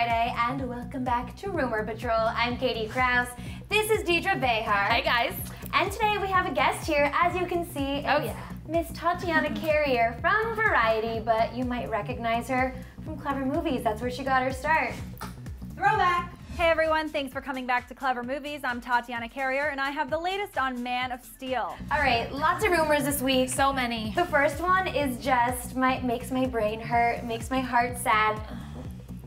Friday, and welcome back to Rumor Patrol. I'm Katie Krause. This is Deidre Behar. Hi guys. And today we have a guest here. As you can see, it's Miss Tatiana Carrier from Variety, but you might recognize her from Clever Movies. That's where she got her start. Throwback. Hey everyone, thanks for coming back to Clever Movies. I'm Tatiana Carrier, and I have the latest on Man of Steel. All right, lots of rumors this week. So many. The first one is just makes my brain hurt, makes my heart sad.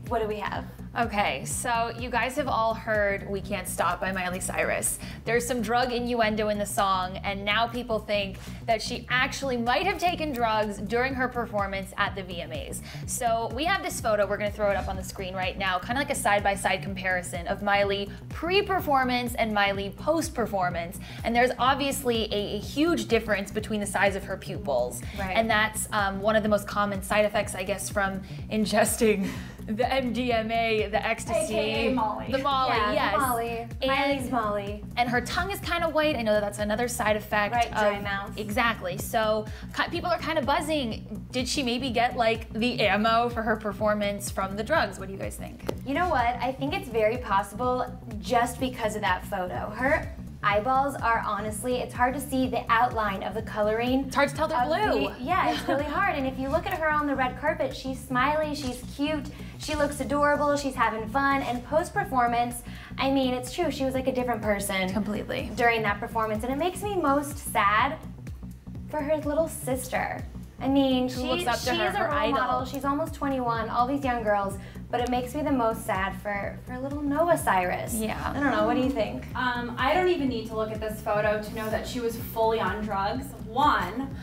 What do we have? Okay, so you guys have all heard We Can't Stop by Miley Cyrus. There's some drug innuendo in the song, and now people think that she actually might have taken drugs during her performance at the VMAs. So we have this photo, we're gonna throw it up on the screen right now, kind of like a side-by-side comparison of Miley pre-performance and Miley post-performance. And there's obviously a huge difference between the size of her pupils. Right. And that's one of the most common side effects, I guess, from ingesting the MDMA, the ecstasy, AKA Molly. the Molly, Yeah, yes. the Molly. Miley's Molly. And her tongue is kind of white. I know that that's another side effect. Right, dry of, mouth. Exactly. So people are kind of buzzing. Did she maybe get like the ammo for her performance from the drugs? What do you guys think? You know what? I think it's very possible just because of that photo. Her eyeballs are honestly, it's hard to see the outline of the coloring. It's hard to tell they're blue. Yeah, it's really hard. And if you look at her on the red carpet, she's smiling, she's cute, she looks adorable, she's having fun. And post-performance, I mean, it's true, she was like a different person. Completely. During that performance. And it makes me most sad for her little sister. I mean, Who looks up to she's her a role idol. model. She's almost 21, all these young girls, but it makes me the most sad for little Noah Cyrus. Yeah. I don't know, what do you think? I don't even need to look at this photo to know that she was fully on drugs. One,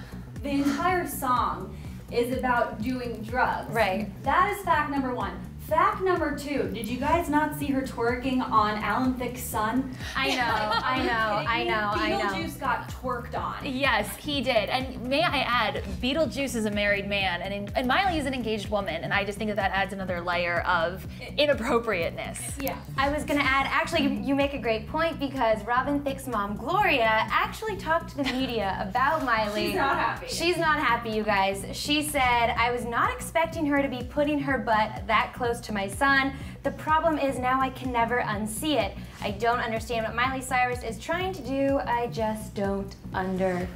the entire song is about doing drugs. Right. That is fact number one. Fact number two, did you guys not see her twerking on Alan Thicke's son? I know. Beetlejuice got twerked on. Yes, he did. And may I add, Beetlejuice is a married man, and Miley is an engaged woman, and I just think that that adds another layer of inappropriateness. Yeah. I was gonna add, actually, you make a great point because Robin Thicke's mom, Gloria, actually talked to the media about Miley. She's not happy. She's not happy, you guys. She said, I was not expecting her to be putting her butt that close to my son. The problem is now I can never unsee it. I don't understand what Miley Cyrus is trying to do. I just don't understand.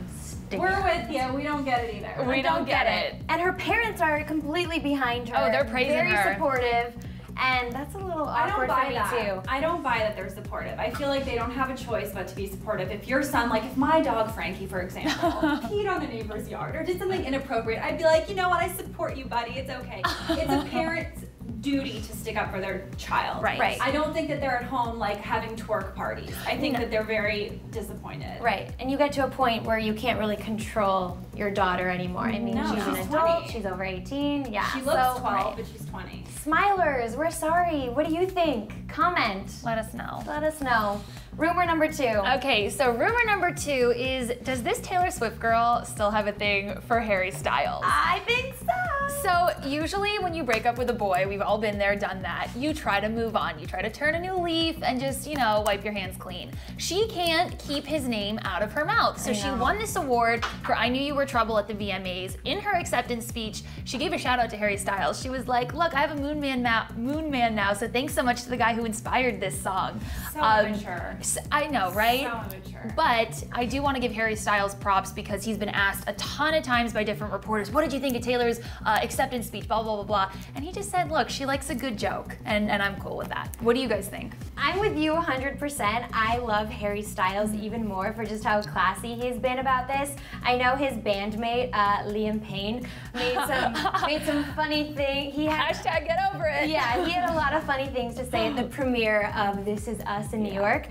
We're with you. We don't get it either. We don't get it. And her parents are completely behind her. Oh, they're praising very her. Very supportive. And that's a little awkward for me too. I don't buy that they're supportive. I feel like they don't have a choice but to be supportive. If your son, like if my dog Frankie, for example, peed on the neighbor's yard or did something inappropriate, I'd be like, you know what, I support you, buddy, it's okay. It's a parent's duty to stick up for their child. Right. I don't think that they're at home like having twerk parties. I think that they're very disappointed. Right, and you get to a point where you can't really control your daughter anymore. I mean, No, she's an she's adult, 20. she's over 18, yeah. She looks 12, but she's 20. Smilers, we're sorry. What do you think? Comment. Let us know. Let us know. Rumor number two. Okay, so rumor number two is, does this Taylor Swift girl still have a thing for Harry Styles? I think so. So usually when you break up with a boy, we've all been there, done that, you try to move on. You try to turn a new leaf and just, you know, wipe your hands clean. She can't keep his name out of her mouth. So she won this award for I Knew You Were Trouble at the VMAs. In her acceptance speech, she gave a shout out to Harry Styles. She was like, look, I have a moon man now, so thanks so much to the guy who inspired this song. So immature. I know, right? So immature. But I do want to give Harry Styles props because he's been asked a ton of times by different reporters, what did you think of Taylor's acceptance speech, blah, blah, blah, blah. And he just said, look, she likes a good joke, and I'm cool with that. What do you guys think? I'm with you 100%. I love Harry Styles even more for just how classy he's been about this. I know his bandmate, Liam Payne, made some funny things. Hashtag get over it. Yeah, he had a lot of funny things to say at the premiere of This Is Us in New York.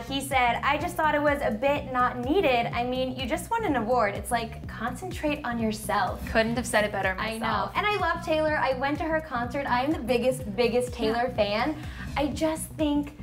He said, I just thought it was a bit not needed. I mean, you just won an award. It's like, concentrate on yourself. Couldn't have said it better myself. I know. And I love Taylor. I went to her concert. I am the biggest Taylor fan. I just think,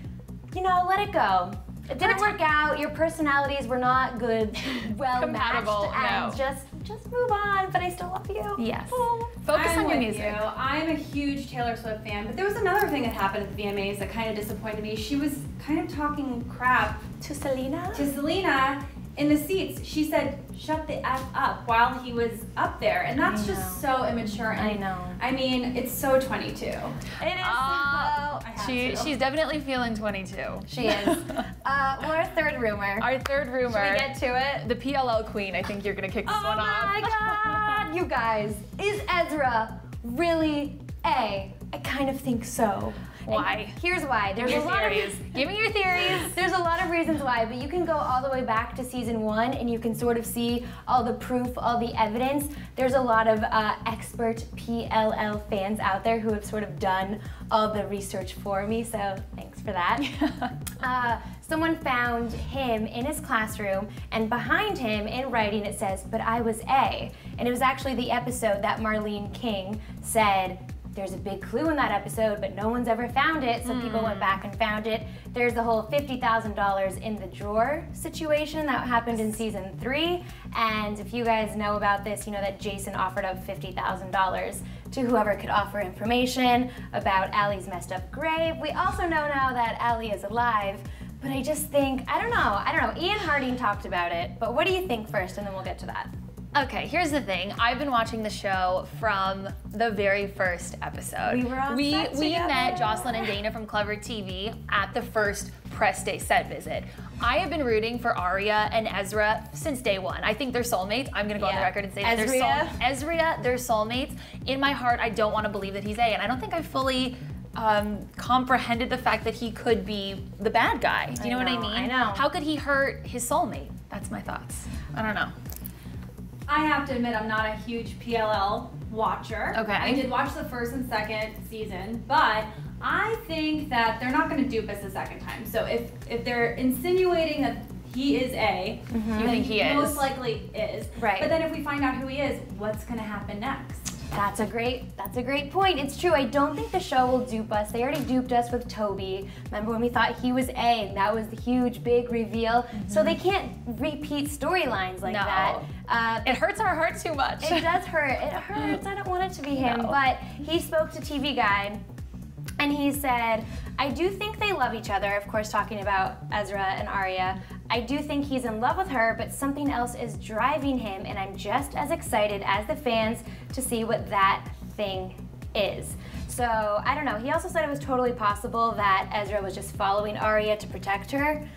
you know, let it go. It didn't work out. Your personalities were not good, well Compatible, matched, and no. just move on. But I still love you. Yes. Oh. Focus I'm on your with music. You. I'm a huge Taylor Swift fan, but there was another thing that happened at the VMAs that kind of disappointed me. She was kind of talking crap To Selena? to Selena in the seats, she said, "Shut the F up," while he was up there. And that's just so immature. And I know. I mean, it's so 22. It is. She's definitely feeling 22. She is. Well, our third rumor. Our third rumor. Should we get to it? The PLL queen. I think you're gonna kick this one off. Oh my God, you guys. Is Ezra really A? I kind of think so. Why? And here's why. Give me your theories. Give me your theories. There's a lot of reasons why, but you can go all the way back to season 1 and you can sort of see all the proof, all the evidence. There's a lot of expert PLL fans out there who have sort of done all the research for me, so thanks for that. Someone found him in his classroom, and behind him in writing it says, "But I was A." And it was actually the episode that Marlene King said, there's a big clue in that episode, but no one's ever found it, so people went back and found it. There's the whole $50,000 in the drawer situation that happened in season 3, and if you guys know about this, you know that Jason offered up $50,000 to whoever could offer information about Allie's messed up grave. We also know now that Allie is alive, but I just think, I don't know. Ian Harding talked about it, but what do you think first, and then we'll get to that. Okay, here's the thing. I've been watching the show from the very first episode. We were on set We together. met Jocelyn and Dana from Clever TV at the first press day set visit. I have been rooting for Aria and Ezra since day 1. I think they're soulmates. I'm gonna go on the record and say that they're soulmates. In my heart, I don't want to believe that he's A, and I don't think I fully comprehended the fact that he could be the bad guy. Do you know what I mean? I know. How could he hurt his soulmate? That's my thoughts. I don't know. I have to admit, I'm not a huge PLL watcher. Okay. I did watch the first and second season, but I think that they're not going to dupe us a second time. So if they're insinuating that he is A, You think he is? most likely is. Right. But then if we find out who he is, what's going to happen next? That's a great point. It's true. I don't think the show will dupe us. They already duped us with Toby. Remember when we thought he was A, and that was the huge, big reveal? So they can't repeat storylines like that. It hurts our heart too much. It does hurt. It hurts. I don't want it to be him. No. But he spoke to TV Guide, and he said, "I do think they love each other," of course talking about Ezra and Aria. "I do think he's in love with her, but something else is driving him, and I'm just as excited as the fans to see what that thing is." So, I don't know. He also said it was totally possible that Ezra was just following Aria to protect her.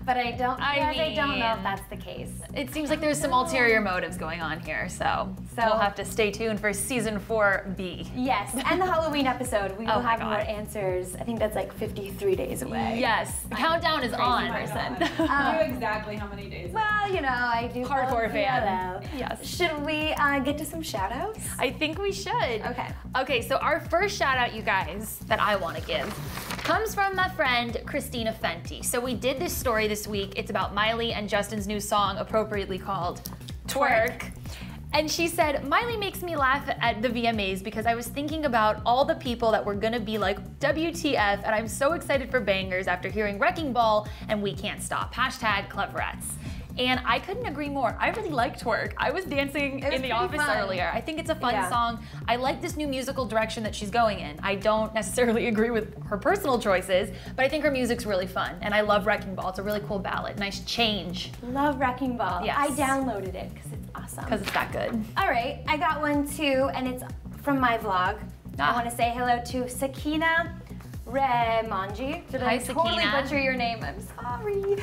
But I don't know if that's the case. It seems like there's some ulterior motives going on here, so we'll have to stay tuned for season 4B. Yes, and the Halloween episode, we will Oh my have more God. answers. I think that's like 53 days away. Yes, the countdown is on. You know exactly how many days. Well, you know, I do. Hardcore follow fan. PLL. Yes. Should we get to some shout outs? I think we should. Okay. Okay, so our first shout out, you guys, that I want to give comes from my friend Christina Fenty. So we did this story this week. It's about Miley and Justin's new song, appropriately called Twerk. And she said, "Miley makes me laugh at the VMAs because I was thinking about all the people that were gonna be like, WTF, and I'm so excited for bangers after hearing Wrecking Ball and We Can't Stop. Hashtag Cleverettes." And I couldn't agree more. I really like Twerk. I was dancing in the office earlier. I think it's a fun song. I like this new musical direction that she's going in. I don't necessarily agree with her personal choices, but I think her music's really fun. And I love Wrecking Ball. It's a really cool ballad. Nice change. Love Wrecking Ball. Yes. I downloaded it because it's awesome. Because it's that good. All right, I got one too, and it's from my vlog. I want to say hello to Sakina Remanji. Did Hi, I totally Sakina. butcher your name? I'm sorry.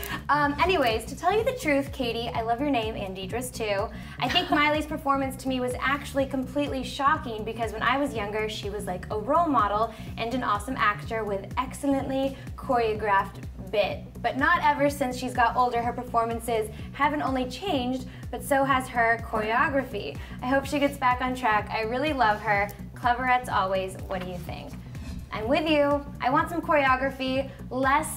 Anyways, to tell you the truth, Katie, I love your name, and Deidre's too. I think Miley's performance to me was actually completely shocking because when I was younger, she was like a role model and an awesome actor with excellently choreographed bit. But not ever since she's got older, her performances haven't only changed, but so has her choreography. I hope she gets back on track. I really love her. Cleverettes always. What do you think? I'm with you. I want some choreography, less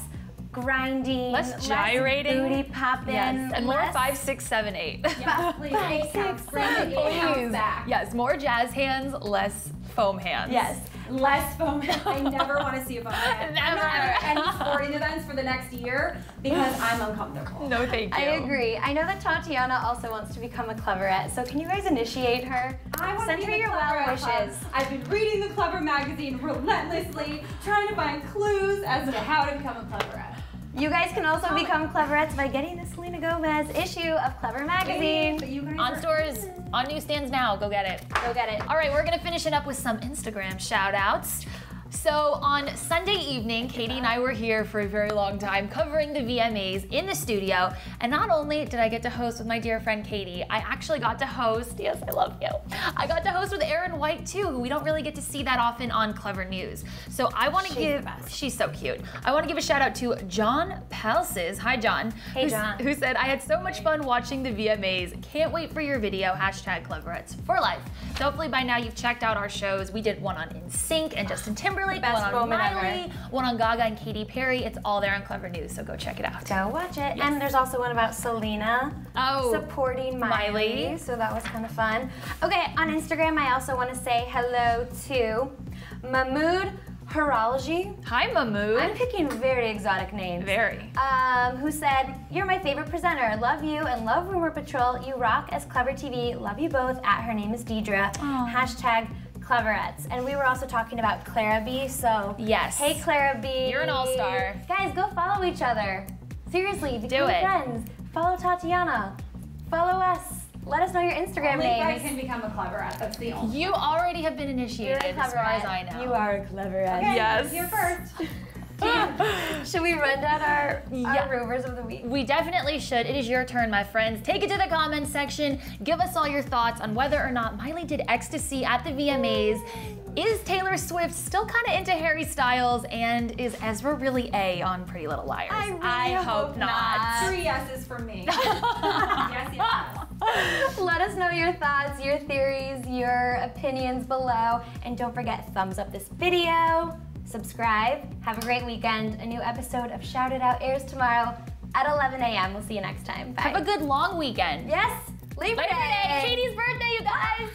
grinding, Less gyrating. less booty popping, Yes, and more less 5, 6, 7, 8. Yes, please. 8 counts. Bring the 8 counts back. Yes, more jazz hands, less foam hands. Yes. Less foam. I never want to see a foam hand. Never. I'm not going to any sporting events for the next year because I'm uncomfortable. No, thank you. I agree. I know that Tatiana also wants to become a Cleverette, so can you guys initiate her? I want Send to her be your well Cleverette Club. wishes. I've been reading the Clever magazine relentlessly, trying to find clues as to how to become a Cleverette. You guys can also become Cleverettes by getting the Selena Gomez issue of Clever Magazine. But you guys On stores, on newsstands now. Go get it. Go get it. All right, we're gonna finish it up with some Instagram shout outs. So on Sunday evening, Katie and I were here for a very long time covering the VMAs in the studio. And not only did I get to host with my dear friend Katie, I actually got to host, yes, I love you. I got to host with Erin White too, who we don't really get to see that often on Clever News. So I want to give, she's so cute. I want to give a shout out to John Pelses. Hi, John. Hey, John. Who said, I had so much fun watching the VMAs. Can't wait for your video, #Cleverettes for life. So hopefully by now you've checked out our shows. We did one on NSYNC and Justin Timberlake, Best one on moment Miley, ever. one on Gaga and Katy Perry. It's all there on Clever News, so go check it out. Go watch it. Yes. And there's also one about Selena supporting Miley. So that was kind of fun. Okay, on Instagram, I also want to say hello to Mahmood Horology. Hi, Mahmood. I'm picking very exotic names. Very. Who said, you're my favorite presenter. Love you and love Rumor Patrol. You rock as Clever TV. Love you both. At her name is Deidre. #Cleverettes. And we were also talking about Clara B. So yes. Hey, Clara B. You're an all-star. Guys, go follow each other. Seriously, become friends. Follow Tatiana. Follow us. Let us know your Instagram only names. I can become a Cleverette. That's the only. You already have been initiated, You're a as far as I know. You are a Cleverette. Okay, yes. You're first. Should we run down our rumors of the week? We definitely should. It is your turn, my friends. Take it to the comments section. Give us all your thoughts on whether or not Miley did Ecstasy at the VMAs. Is Taylor Swift still kind of into Harry Styles? And is Ezra really A on Pretty Little Liars? I hope not. 3 yeses for me. yes. Let us know your thoughts, your theories, your opinions below. And don't forget, thumbs up this video, subscribe. Have a great weekend. A new episode of Shout It Out airs tomorrow at 11 a.m. We'll see you next time. Bye. Have a good long weekend. Yes, Labor Day. Katie's birthday, you guys.